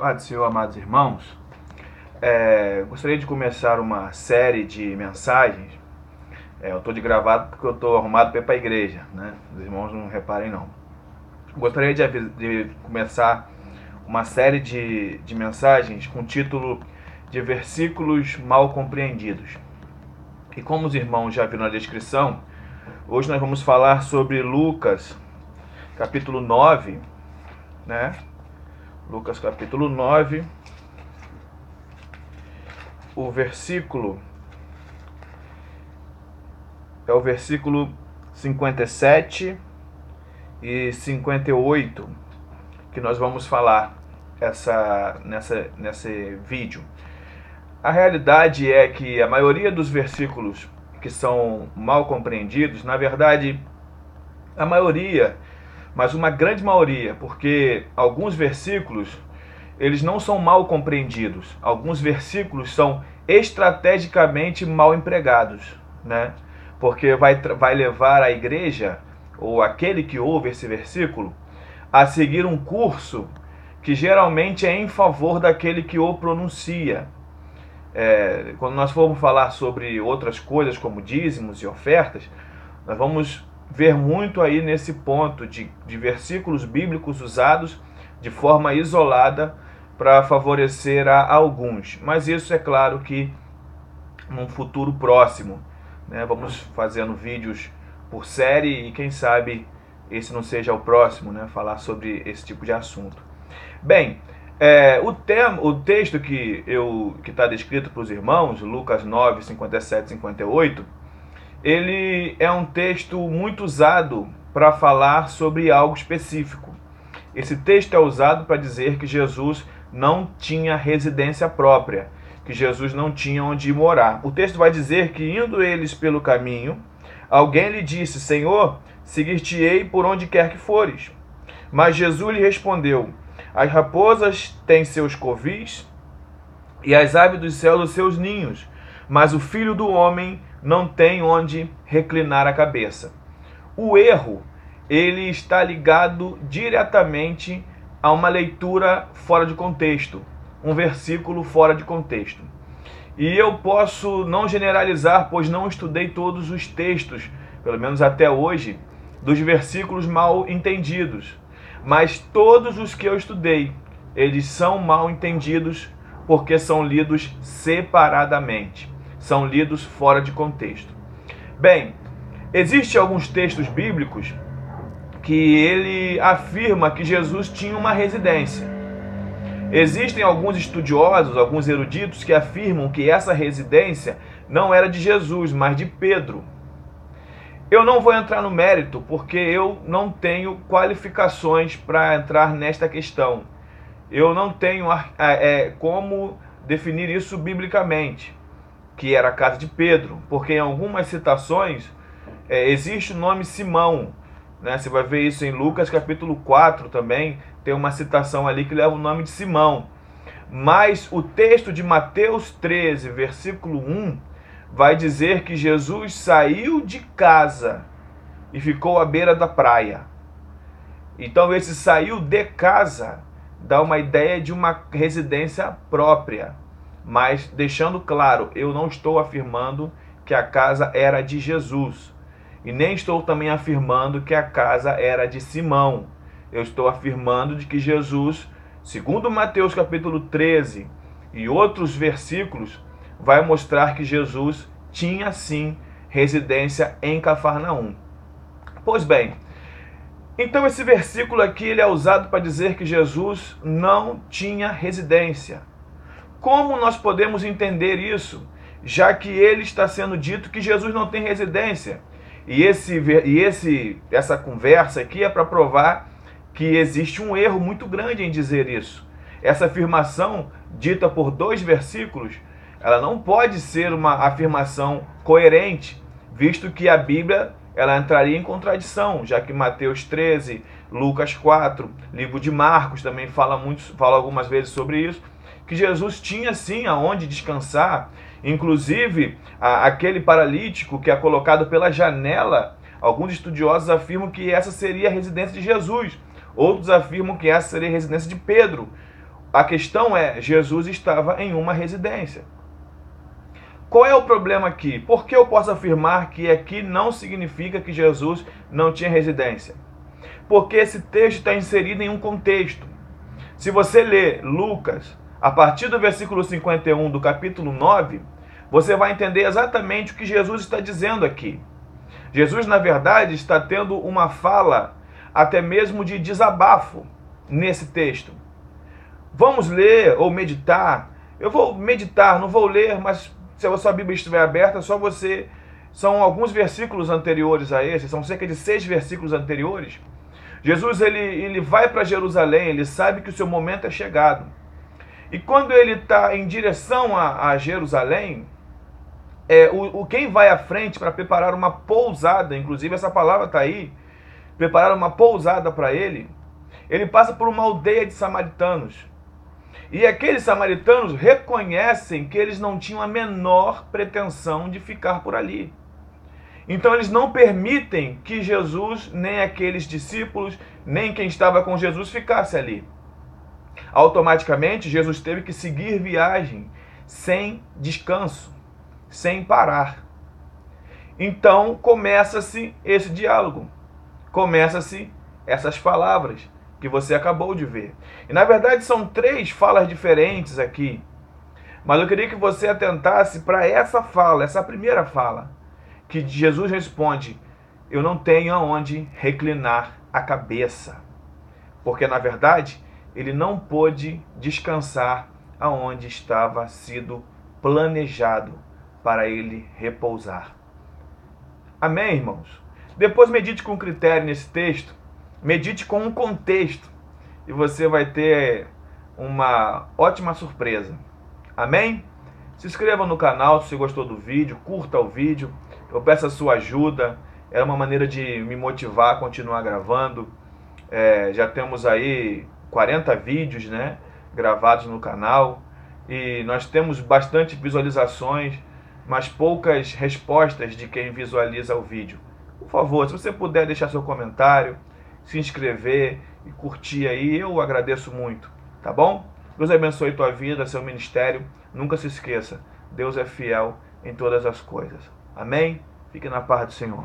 Pai do Senhor, amados irmãos, gostaria de começar uma série de mensagens. Eu estou de gravata porque eu estou arrumado para ir para a igreja, né? Os irmãos não reparem não. Gostaria de começar uma série de mensagens com o título de versículos mal compreendidos. E como os irmãos já viram na descrição, hoje nós vamos falar sobre Lucas, capítulo 9, né? Lucas capítulo 9, o versículo é o versículo 57 e 58 que nós vamos falar nesse vídeo. A realidade é que a maioria dos versículos que são mal compreendidos, na verdade, a maioria, mas uma grande maioria, porque alguns versículos eles não são mal compreendidos. Alguns versículos são estrategicamente mal empregados, né? Porque vai levar a igreja, ou aquele que ouve esse versículo, a seguir um curso que geralmente é em favor daquele que o pronuncia. Quando nós formos falar sobre outras coisas, como dízimos e ofertas, nós vamos ver muito aí nesse ponto de versículos bíblicos usados de forma isolada para favorecer a alguns. Mas isso é claro que num futuro próximo, né? Vamos fazendo vídeos por série e quem sabe esse não seja o próximo, né? Falar sobre esse tipo de assunto. Bem, o texto que está descrito para os irmãos, Lucas 9, 57 e 58, ele é um texto muito usado para falar sobre algo específico. Esse texto é usado para dizer que Jesus não tinha residência própria, que Jesus não tinha onde morar. O texto vai dizer que, indo eles pelo caminho, alguém lhe disse: Senhor, seguir-te-ei por onde quer que fores. Mas Jesus lhe respondeu: as raposas têm seus covis e as aves dos céus os seus ninhos, mas o Filho do Homem não tem onde reclinar a cabeça. O erro, ele está ligado diretamente a uma leitura fora de contexto, um versículo fora de contexto. E eu posso não generalizar, pois não estudei todos os textos, pelo menos até hoje, dos versículos mal entendidos. Mas todos os que eu estudei, eles são mal entendidos porque são lidos separadamente. São lidos fora de contexto. Bem, existem alguns textos bíblicos que ele afirma que Jesus tinha uma residência. Existem alguns estudiosos, alguns eruditos que afirmam que essa residência não era de Jesus, mas de Pedro. Eu não vou entrar no mérito porque eu não tenho qualificações para entrar nesta questão. Eu não tenho como definir isso biblicamente, que era a casa de Pedro, porque em algumas citações existe o nome Simão, né? Você vai ver isso em Lucas capítulo 4 também, tem uma citação ali que leva o nome de Simão. Mas o texto de Mateus 13, versículo 1, vai dizer que Jesus saiu de casa e ficou à beira da praia. Então esse saiu de casa dá uma ideia de uma residência própria. Mas deixando claro, eu não estou afirmando que a casa era de Jesus. E nem estou também afirmando que a casa era de Simão. Eu estou afirmando de que Jesus, segundo Mateus capítulo 13 e outros versículos, vai mostrar que Jesus tinha sim residência em Cafarnaum. Pois bem, então esse versículo aqui ele é usado para dizer que Jesus não tinha residência. Como nós podemos entender isso, já que ele está sendo dito que Jesus não tem residência? E essa conversa aqui é para provar que existe um erro muito grande em dizer isso. Essa afirmação, dita por dois versículos, ela não pode ser uma afirmação coerente, visto que a Bíblia ela entraria em contradição, já que Mateus 13, Lucas 4, livro de Marcos também fala algumas vezes sobre isso, que Jesus tinha sim aonde descansar. Inclusive, aquele paralítico que é colocado pela janela, alguns estudiosos afirmam que essa seria a residência de Jesus. Outros afirmam que essa seria a residência de Pedro. A questão é, Jesus estava em uma residência. Qual é o problema aqui? Por que eu posso afirmar que aqui não significa que Jesus não tinha residência? Porque esse texto está inserido em um contexto. Se você ler Lucas, a partir do versículo 51 do capítulo 9, você vai entender exatamente o que Jesus está dizendo aqui. Jesus, na verdade, está tendo uma fala até mesmo de desabafo nesse texto. Vamos ler ou meditar. Eu vou meditar, não vou ler, mas se a sua Bíblia estiver aberta, só você... São alguns versículos anteriores a esse, são cerca de 6 versículos anteriores. Jesus ele vai para Jerusalém, ele sabe que o seu momento é chegado. E quando ele está em direção a Jerusalém, quem vai à frente para preparar uma pousada, inclusive essa palavra está aí, preparar uma pousada para ele passa por uma aldeia de samaritanos. E aqueles samaritanos reconhecem que eles não tinham a menor pretensão de ficar por ali. Então eles não permitem que Jesus, nem aqueles discípulos, nem quem estava com Jesus ficasse ali. Automaticamente Jesus teve que seguir viagem sem descanso, sem parar. Então começa-se esse diálogo, começa-se essas palavras que você acabou de ver. E na verdade são 3 falas diferentes aqui, mas eu queria que você atentasse para essa fala, essa primeira fala, que Jesus responde: eu não tenho aonde reclinar a cabeça. Porque na verdade ele não pôde descansar aonde estava sido planejado para ele repousar. Amém, irmãos? Depois medite com critério nesse texto, medite com um contexto e você vai ter uma ótima surpresa. Amém? Se inscreva no canal se gostou do vídeo, curta o vídeo, eu peço a sua ajuda, é uma maneira de me motivar a continuar gravando. Já temos aí 40 vídeos, né, gravados no canal e nós temos bastante visualizações, mas poucas respostas de quem visualiza o vídeo. Por favor, se você puder deixar seu comentário, se inscrever e curtir aí, eu agradeço muito, tá bom? Deus abençoe tua vida, seu ministério. Nunca se esqueça, Deus é fiel em todas as coisas. Amém? Fique na paz do Senhor.